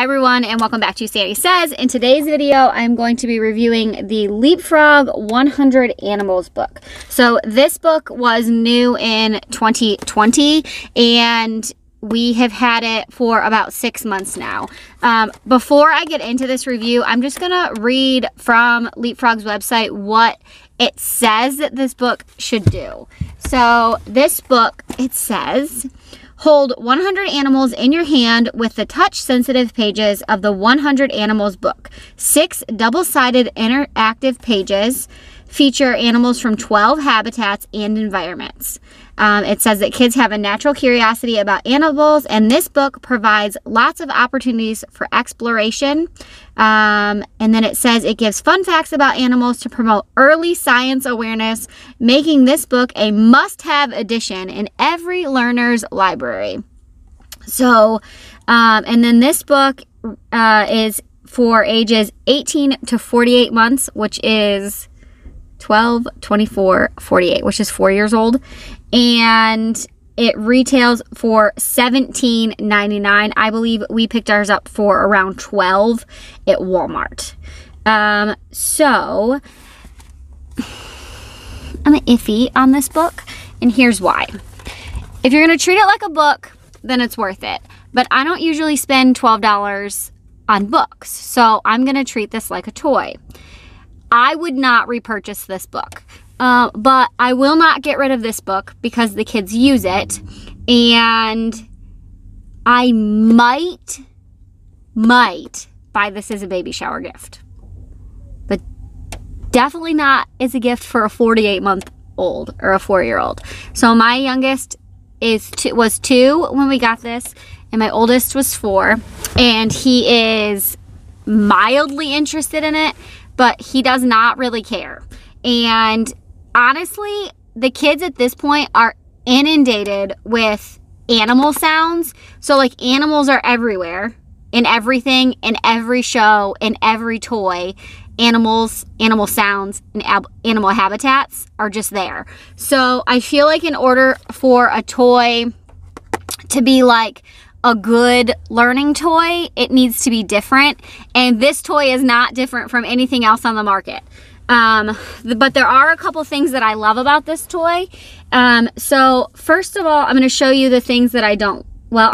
Hi everyone, and welcome back to Sandy Says. In today's video, I'm going to be reviewing the LeapFrog 100 Animals book. So this book was new in 2020, and we have had it for about 6 months now. Before I get into this review, I'm just gonna read from LeapFrog's website what it says that this book should do. So this book, it says, hold 100 animals in your hand with the touch-sensitive pages of the 100 Animals book. 6 double-sided interactive pages feature animals from 12 habitats and environments. It says that kids have a natural curiosity about animals, and this book provides lots of opportunities for exploration. And then it says it gives fun facts about animals to promote early science awareness, making this book a must-have edition in every learner's library. So, and then this book is for ages 18 to 48 months, which is 12, 24, 48, which is 4 years old. And it retails for $17.99. I believe we picked ours up for around $12 at Walmart. So I'm iffy on this book, and here's why. If you're going to treat it like a book, then it's worth it. But I don't usually spend $12 on books, so I'm going to treat this like a toy. I would not repurchase this book. But I will not get rid of this book because the kids use it, and I might buy this as a baby shower gift, but definitely not as a gift for a 48-month-old or a 4-year-old. So my youngest was 2 when we got this, and my oldest was 4, and he is mildly interested in it, but he does not really care. And honestly, the kids at this point are inundated with animal sounds. So like animals are everywhere, in everything, in every show, in every toy. Animals, animal sounds, and animal habitats are just there. So I feel like in order for a toy to be like a good learning toy, it needs to be different. And this toy is not different from anything else on the market. But there are a couple things that I love about this toy. So first of all, I'm going to show you the things that I don't, well,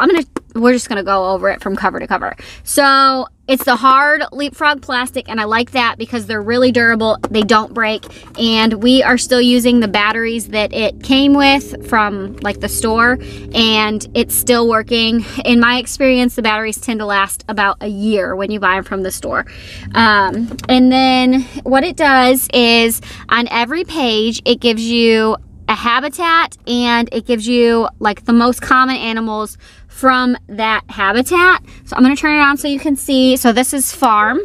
we're just going to go over it from cover to cover. So it's the hard LeapFrog plastic, and I like that because they're really durable. They don't break, and we are still using the batteries that it came with from like the store, and it's still working. In my experience, the batteries tend to last about a year when you buy them from the store. And then what it does is on every page, it gives you a habitat, and it gives you like the most common animals from that habitat. So I'm going to turn it on so you can see. So this is farm.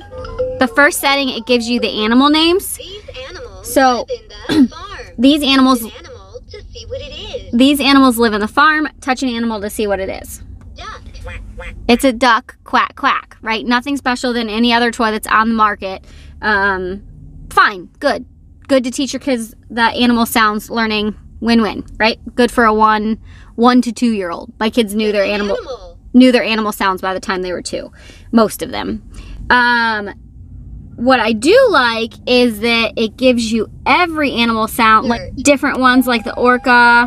The first setting, it gives you the animal names. These animals live in the farm. These animals, to see what it is. These animals live in the farm. Touch an animal to see what it is. Duck. Quack, quack. It's a duck, quack, quack, right? Nothing special than any other toy that's on the market. Fine, good. Good to teach your kids the animal sounds learning, win-win, right? Good for a 1 to 2 year old. My kids knew their animal sounds by the time they were 2, most of them. What I do like is that it gives you every animal sound, like different ones, like the orca.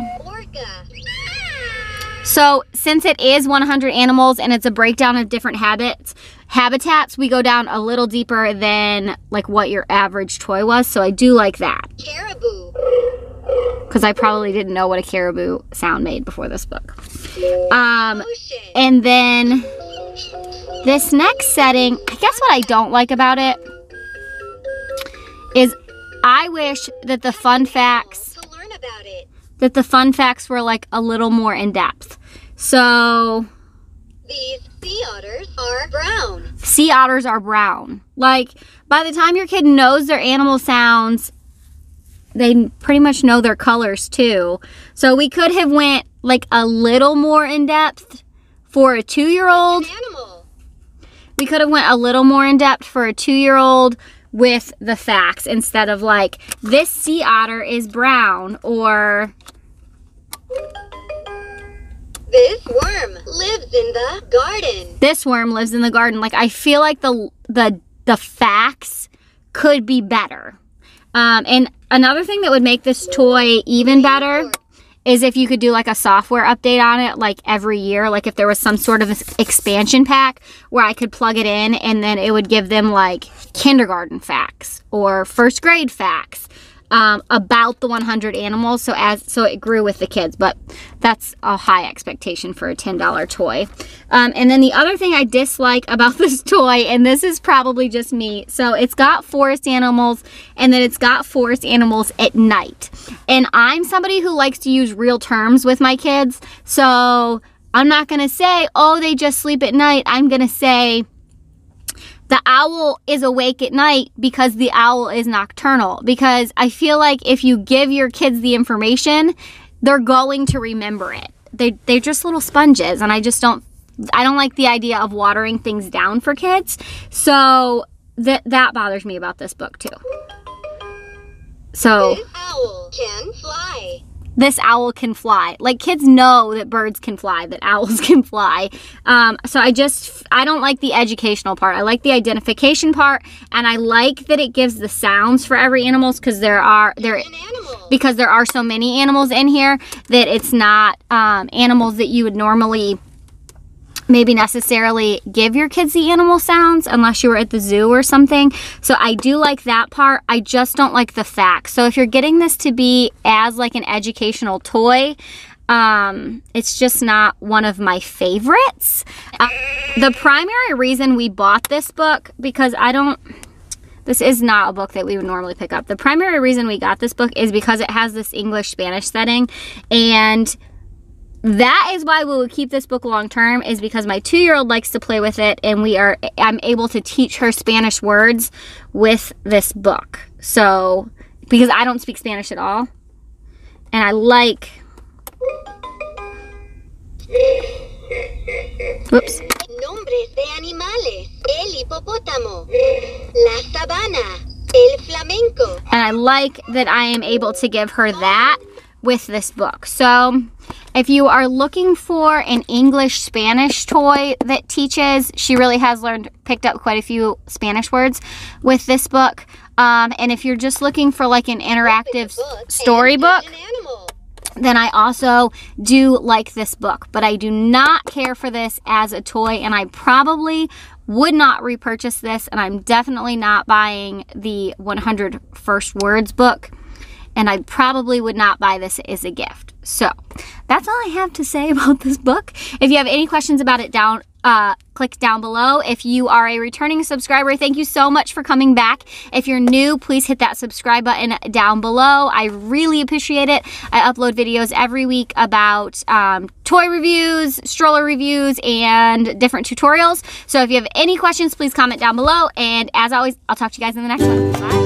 So since it is 100 animals and it's a breakdown of different habitats, we go down a little deeper than like what your average toy was. So I do like that. Caribou. Because I probably didn't know what a caribou sound made before this book. And then this next setting, I guess what I don't like about it is I wish that the fun facts were like a little more in depth. So these sea otters are brown. Sea otters are brown. Like by the time your kid knows their animal sounds, they pretty much know their colors too. So we could have went like a little more in depth for a 2-year-old. We could have went a little more in depth for a 2-year-old with the facts instead of like, this sea otter is brown, or This worm lives in the garden. This worm lives in the garden. Like, I feel like the facts could be better. And another thing that would make this toy even better is if you could do like a software update on it like every year. Like if there was some sort of expansion pack where I could plug it in and then it would give them like kindergarten facts or first grade facts about the 100 animals, so it grew with the kids. But that's a high expectation for a $10 toy. And then the other thing I dislike about this toy, and this is probably just me, so it's got forest animals, and then it's got forest animals at night. And I'm somebody who likes to use real terms with my kids, so I'm not gonna say, oh, they just sleep at night. I'm gonna say the owl is awake at night because the owl is nocturnal. Because I feel like if you give your kids the information, they're going to remember it. They're just little sponges, and I don't like the idea of watering things down for kids. So that bothers me about this book too. So This owl can fly. This owl can fly. Like, kids know that birds can fly, that owls can fly. So I don't like the educational part. I like the identification part, and I like that it gives the sounds for every animal, because there are so many animals in here that it's not animals that you would normally maybe necessarily give your kids the animal sounds unless you were at the zoo or something. So I do like that part. I just don't like the facts. So if you're getting this to be as like an educational toy, it's just not one of my favorites. The primary reason we bought this book, because this is not a book that we would normally pick up. The primary reason we got this book is because it has this English-Spanish setting, and that is why we would keep this book long term, is because my 2-year-old likes to play with it, and I'm able to teach her Spanish words with this book. So, because I don't speak Spanish at all, and I like, whoops. Nombres de animales. El hipopótamo. La sabana. El flamenco. And I like that I am able to give her that with this book. So if you are looking for an English-Spanish toy that teaches, she really has picked up quite a few Spanish words with this book. And if you're just looking for like an interactive storybook, then I also do like this book. But I do not care for this as a toy, and I probably would not repurchase this, and I'm definitely not buying the 100 First Words book. And I probably would not buy this as a gift. So that's all I have to say about this book. If you have any questions about it, click down below. If you are a returning subscriber, thank you so much for coming back. If you're new, please hit that subscribe button down below. I really appreciate it. I upload videos every week about toy reviews, stroller reviews, and different tutorials. So if you have any questions, please comment down below. And as always, I'll talk to you guys in the next one. Bye.